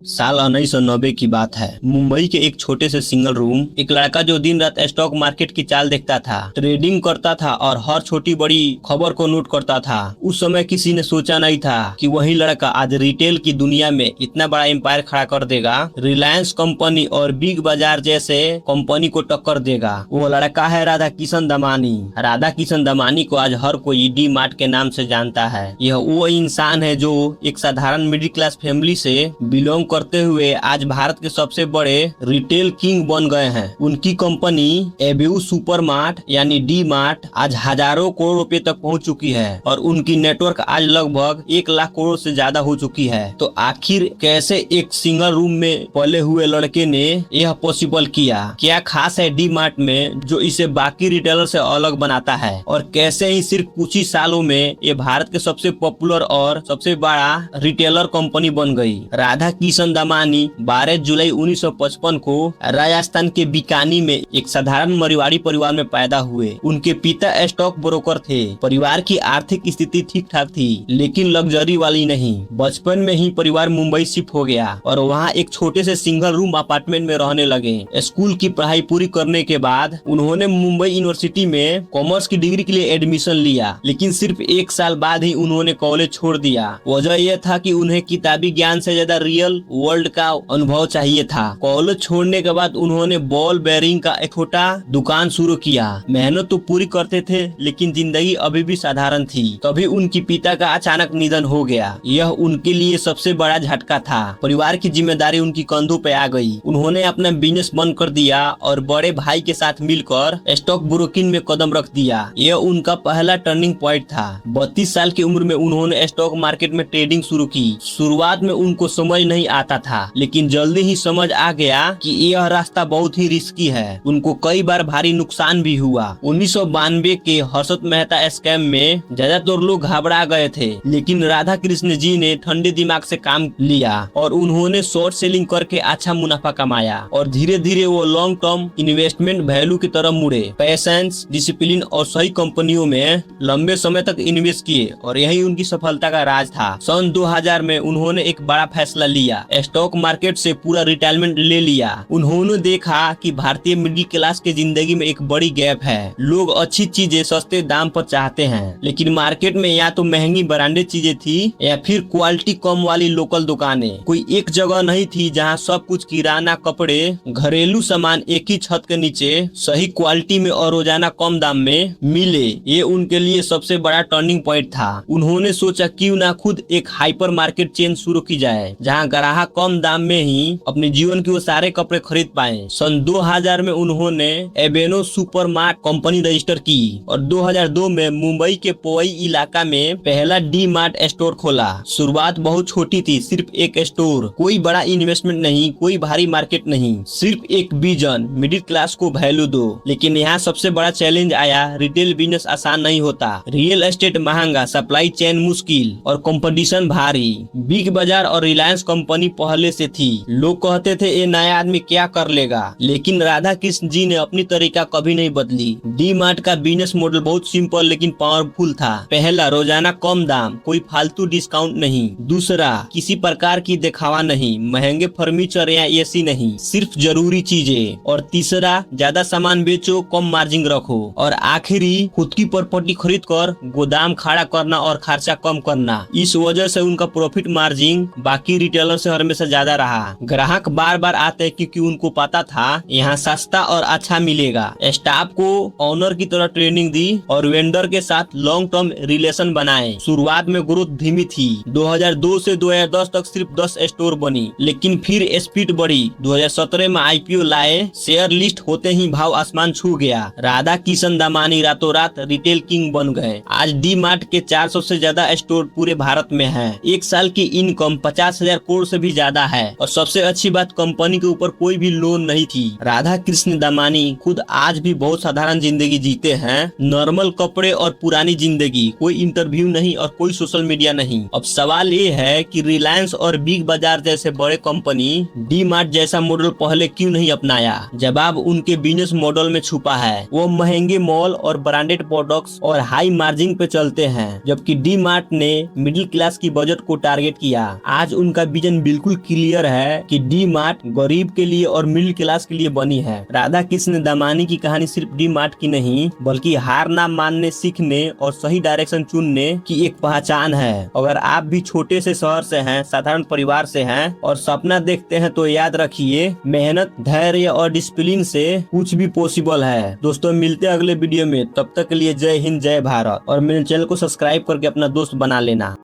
साल 1990 की बात है। मुंबई के एक छोटे से सिंगल रूम एक लड़का जो दिन रात स्टॉक मार्केट की चाल देखता था, ट्रेडिंग करता था और हर छोटी बड़ी खबर को नोट करता था। उस समय किसी ने सोचा नहीं था कि वही लड़का आज रिटेल की दुनिया में इतना बड़ा एम्पायर खड़ा कर देगा, रिलायंस कंपनी और बिग बाजार जैसे कंपनी को टक्कर देगा। वो लड़का है राधा किशन दमानी। राधा किशन दमानी को आज हर कोई डी मार्ट के नाम से जानता है। यह वो इंसान है जो एक साधारण मिडिल क्लास फैमिली से बिलोंग करते हुए आज भारत के सबसे बड़े रिटेल किंग बन गए हैं। उनकी कंपनी एबीयू सुपरमार्ट यानी डी मार्ट आज हजारों करोड़ रुपए तक पहुंच चुकी है और उनकी नेटवर्क आज लगभग 1 लाख करोड़ से ज्यादा हो चुकी है। तो आखिर कैसे एक सिंगल रूम में पले हुए लड़के ने यह पॉसिबल किया? क्या खास है डी मार्ट में जो इसे बाकी रिटेलर से अलग बनाता है? और कैसे ही सिर्फ कुछ ही सालों में ये भारत के सबसे पॉपुलर और सबसे बड़ा रिटेलर कंपनी बन गई? राधा किशन दमानी 12 जुलाई 1955 को राजस्थान के बीकानी में एक साधारण मरवाड़ी परिवार में पैदा हुए। उनके पिता स्टॉक ब्रोकर थे। परिवार की आर्थिक स्थिति ठीक ठाक थी, लेकिन लग्जरी वाली नहीं। बचपन में ही परिवार मुंबई शिफ्ट हो गया और वहाँ एक छोटे से सिंगल रूम अपार्टमेंट में रहने लगे। स्कूल की पढ़ाई पूरी करने के बाद उन्होंने मुंबई यूनिवर्सिटी में कॉमर्स की डिग्री के लिए एडमिशन लिया, लेकिन सिर्फ 1 साल बाद ही उन्होंने कॉलेज छोड़ दिया। वजह यह था कि उन्हें किताबी ज्ञान से ज्यादा रियल वर्ल्ड का अनुभव चाहिए था। कॉलेज छोड़ने के बाद उन्होंने बॉल बेयरिंग का एक छोटा दुकान शुरू किया। मेहनत तो पूरी करते थे, लेकिन जिंदगी अभी भी साधारण थी। तभी उनकी पिता का अचानक निधन हो गया। यह उनके लिए सबसे बड़ा झटका था। परिवार की जिम्मेदारी उनकी कंधों पे आ गई। उन्होंने अपना बिजनेस बंद कर दिया और बड़े भाई के साथ मिलकर स्टॉक ब्रोकिंग में कदम रख दिया। यह उनका पहला टर्निंग पॉइंट था। 32 साल की उम्र में उन्होंने स्टॉक मार्केट में ट्रेडिंग शुरू की। शुरुआत में उनको समझ नहीं आता था, लेकिन जल्दी ही समझ आ गया कि यह रास्ता बहुत ही रिस्की है। उनको कई बार भारी नुकसान भी हुआ। 1992 के हर्षद मेहता स्कैम में ज्यादातर लोग घबरा गए थे, लेकिन राधा कृष्ण जी ने ठंडे दिमाग से काम लिया और उन्होंने शॉर्ट सेलिंग करके अच्छा मुनाफा कमाया और धीरे धीरे वो लॉन्ग टर्म इन्वेस्टमेंट वैल्यू की तरफ मुड़े। पैशंस, डिसिप्लिन और सही कंपनियों में लंबे समय तक इन्वेस्ट किए और यही उनकी सफलता का राज था। सन 2000 में उन्होंने एक बड़ा फैसला लिया। स्टॉक मार्केट से पूरा रिटायरमेंट ले लिया। उन्होंने देखा कि भारतीय मिडिल क्लास की जिंदगी में एक बड़ी गैप है। लोग अच्छी चीजें सस्ते दाम पर चाहते हैं, लेकिन मार्केट में या तो महंगी ब्रांडेड चीजें थी या फिर क्वालिटी कम वाली लोकल दुकानें। कोई एक जगह नहीं थी जहां सब कुछ किराना, कपड़े, घरेलू सामान एक ही छत के नीचे सही क्वालिटी में और रोजाना कम दाम में मिले। ये उनके लिए सबसे बड़ा टर्निंग पॉइंट था। उन्होंने सोचा क्यों ना खुद एक हाइपर मार्केट चेन शुरू की जाए, जहां ग्राहक कम दाम में ही अपने जीवन के वो सारे कपड़े खरीद पाए। सन 2000 में उन्होंने एबेनो सुपरमार्ट कंपनी रजिस्टर की और 2002 में मुंबई के पोवई इलाका में पहला डी मार्ट स्टोर खोला। शुरुआत बहुत छोटी थी, सिर्फ एक स्टोर, कोई बड़ा इन्वेस्टमेंट नहीं, कोई भारी मार्केट नहीं, सिर्फ एक विजन, मिडिल क्लास को वैल्यू दो। लेकिन यहाँ सबसे बड़ा चैलेंज आया। रिटेल बिजनेस आसान नहीं होता। रियल एस्टेट महंगा, सप्लाई चेन मुश्किल और कंपटीशन भारी। बिग बाजार और रिलायंस कंपनी पहले से थी। लोग कहते थे ये नया आदमी क्या कर लेगा, लेकिन राधा कृष्ण जी ने अपनी तरीका कभी नहीं बदली। डी मार्ट का बिजनेस मॉडल बहुत सिंपल लेकिन पावरफुल था। पहला, रोजाना कम दाम, कोई फालतू डिस्काउंट नहीं। दूसरा, किसी प्रकार की दिखावा नहीं, महंगे फर्नीचर या एसी नहीं, सिर्फ जरूरी चीजें। और तीसरा, ज्यादा सामान बेचो, कम मार्जिन रखो। और आखिरी, खुद की प्रॉपर्टी खरीद कर गोदाम खड़ा करना और खर्चा कम करना। इस वजह से उनका प्रॉफिट मार्जिन बाकी रिटेलर से हमेशा ज्यादा रहा। ग्राहक बार बार आते क्योंकि उनको पता था यहाँ सस्ता और अच्छा मिलेगा। स्टाफ को ऑनर की तरह ट्रेनिंग दी और वेंडर के साथ लॉन्ग टर्म रिलेशन बनाए। शुरुआत में ग्रोथ धीमी थी। 2002 से 2010 तक सिर्फ 10 स्टोर बनी, लेकिन फिर स्पीड बढ़ी। 2017 में आईपीओ लाए, शेयर लिस्ट होते ही भाव आसमान छू गया। राधा किशन दमानी रातों रात रिटेल किंग बन गए। आज डी मार्ट के 400 से ज्यादा स्टोर पूरे भारत में हैं। एक साल की इनकम 50,000 करोड़ से भी ज्यादा है और सबसे अच्छी बात, कंपनी के ऊपर कोई भी लोन नहीं थी। राधा कृष्ण दमानी खुद आज भी बहुत साधारण जिंदगी जीते हैं। नॉर्मल कपड़े और पुरानी जिंदगी, कोई इंटरव्यू नहीं और कोई सोशल मीडिया नहीं। अब सवाल ये है कि रिलायंस और बिग बाजार जैसे बड़े कंपनी डी मार्ट जैसा मॉडल पहले क्यों नहीं अपनाया? जवाब उनके बिजनेस मॉडल में छुपा है। वो महंगे मॉल और ब्रांडेड प्रोडक्ट्स और हाई मार्जिन पे चलते हैं, जबकि डी मार्ट ने मिडिल क्लास की बजट को टारगेट किया। आज उनका विजन बिल्कुल क्लियर है कि डी मार्ट गरीब के लिए और मिडिल क्लास के लिए बनी है। राधा कृष्ण दामानी की कहानी सिर्फ डी मार्ट की नहीं बल्कि हार ना मानने, सीखने और सही डायरेक्शन चुनने की एक पहचान है। अगर आप भी छोटे से शहर से हैं, साधारण परिवार से हैं और सपना देखते हैं तो याद रखिए, मेहनत, धैर्य और डिसिप्लिन से कुछ भी पॉसिबल है। दोस्तों मिलते हैं अगले वीडियो में, तब तक के लिए जय हिंद, जय भारत और मेरे चैनल को सब्सक्राइब करके अपना दोस्त बना लेना।